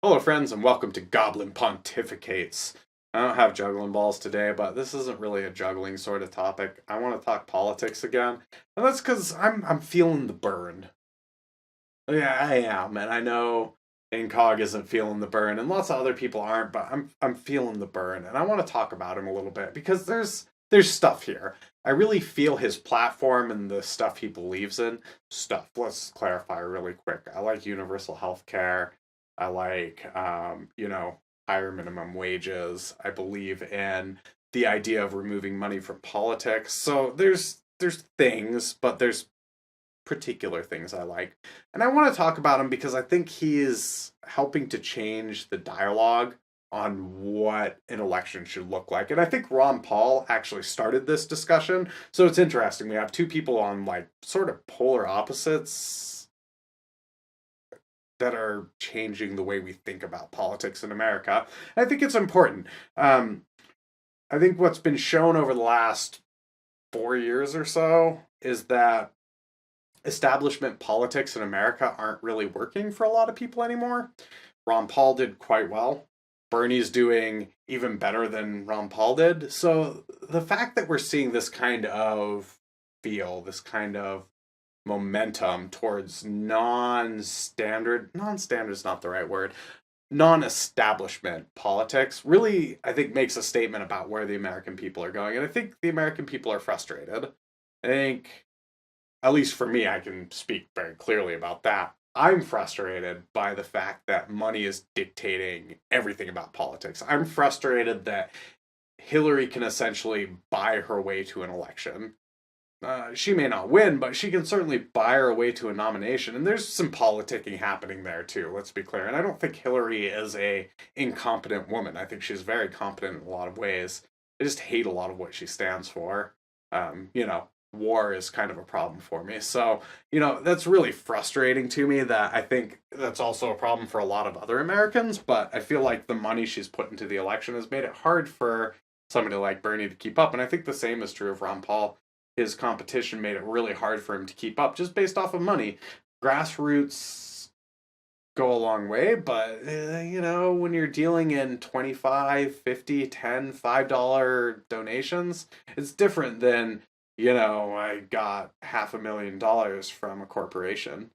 Hello, friends, and welcome to Goblin Pontificates. I don't have juggling balls today, but this isn't really a juggling sort of topic. I want to talk politics again, and that's because I'm feeling the burn. Yeah, I am, and I know Incog isn't feeling the burn, and lots of other people aren't, but I'm feeling the burn, and I want to talk about him a little bit because there's stuff here. I really feel his platform and the stuff he believes in. Stuff. Let's clarify really quick. I like universal health care. I like higher minimum wages. I believe in the idea of removing money from politics. So there's things, but there's particular things I like. And I want to talk about him because I think he is helping to change the dialogue on what an election should look like. And I think Ron Paul actually started this discussion. So it's interesting. We have two people on like sort of polar opposites that are changing the way we think about politics in America. And I think it's important. I think what's been shown over the last 4 years or so is that establishment politics in America aren't really working for a lot of people anymore. Ron Paul did quite well. Bernie's doing even better than Ron Paul did. So the fact that we're seeing this kind of this kind of momentum towards non-standard's not the right word, non-establishment politics really, I think, makes a statement about where the American people are going. And I think the American people are frustrated. I think, at least for me, I can speak very clearly about that. I'm frustrated by the fact that money is dictating everything about politics. I'm frustrated that Hillary can essentially buy her way to an election. She may not win, but she can certainly buy her way to a nomination. And there's some politicking happening there too. Let's be clear. And I don't think Hillary is a incompetent woman. I think she's very competent in a lot of ways. I just hate a lot of what she stands for. War is kind of a problem for me. So, that's really frustrating to me that I think that's also a problem for a lot of other Americans. But I feel like the money she's put into the election has made it hard for somebody like Bernie to keep up. And I think the same is true of Ron Paul. His competition made it really hard for him to keep up just based off of money. Grassroots go a long way, but when you're dealing in 25, 50, 10, $5 donations, it's different than, I got $500,000 from a corporation.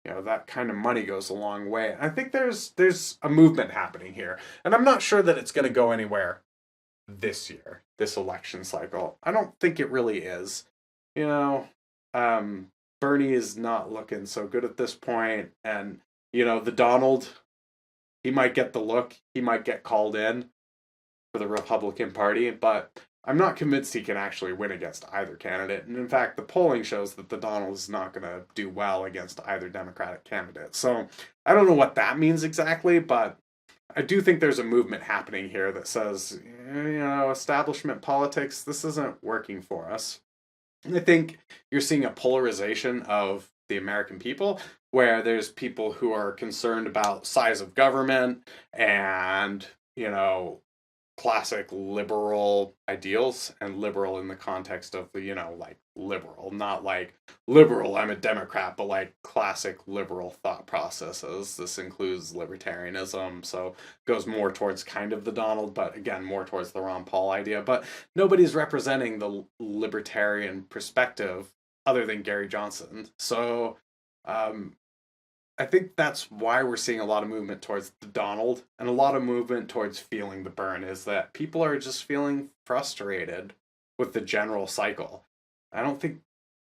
That kind of money goes a long way. I think there's a movement happening here, and I'm not sure that it's going to go anywhere this year, this election cycle. I don't think it really is. Bernie is not looking so good at this point, and the Donald, he might get the look, he might get called in for the Republican Party, but I'm not convinced he can actually win against either candidate. And in fact, the polling shows that the Donald is not going to do well against either Democratic candidate. So I don't know what that means exactly, but I do think there's a movement happening here that says, establishment politics, this isn't working for us. And I think you're seeing a polarization of the American people where there's people who are concerned about size of government and, classic liberal ideals, and liberal in the context of the, like liberal, not like liberal, I'm a Democrat, but like classic liberal thought processes. This includes libertarianism, so goes more towards kind of the Donald, but again, more towards the Ron Paul idea. But nobody's representing the libertarian perspective other than Gary Johnson. So, I think that's why we're seeing a lot of movement towards the Donald and a lot of movement towards feeling the burn, is that people are just feeling frustrated with the general cycle. I don't think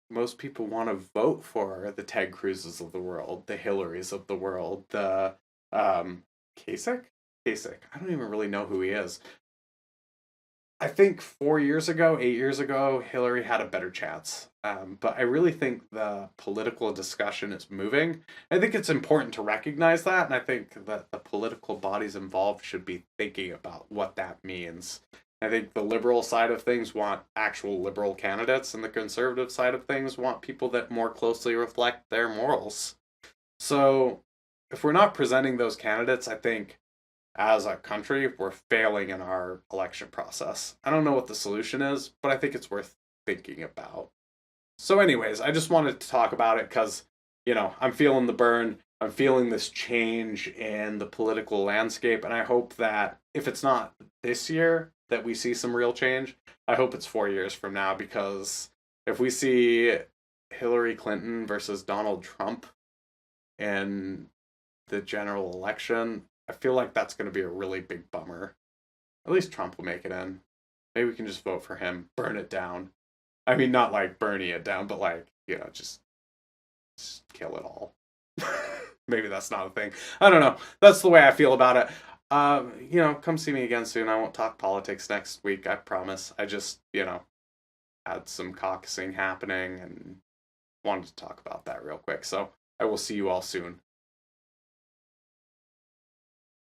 most people want to vote for the Ted Cruzes of the world, the Hillarys of the world, the Kasich? Kasich. I don't even really know who he is. I think 4 years ago, 8 years ago, Hillary had a better chance. But I really think the political discussion is moving. I think it's important to recognize that, and I think that the political bodies involved should be thinking about what that means. I think the liberal side of things want actual liberal candidates, and the conservative side of things want people that more closely reflect their morals. So if we're not presenting those candidates, I think as a country, we're failing in our election process. I don't know what the solution is, but I think it's worth thinking about. So anyways, I just wanted to talk about it because, I'm feeling the burn. I'm feeling this change in the political landscape, and I hope that if it's not this year that we see some real change, I hope it's 4 years from now, because if we see Hillary Clinton versus Donald Trump in the general election, I feel like that's going to be a really big bummer. At least Trump will make it in. Maybe we can just vote for him, burn it down. I mean, not like burning it down, but like, just kill it all. Maybe that's not a thing. I don't know. That's the way I feel about it. Come see me again soon. I won't talk politics next week, I promise. I just, had some caucusing happening and wanted to talk about that real quick. So I will see you all soon.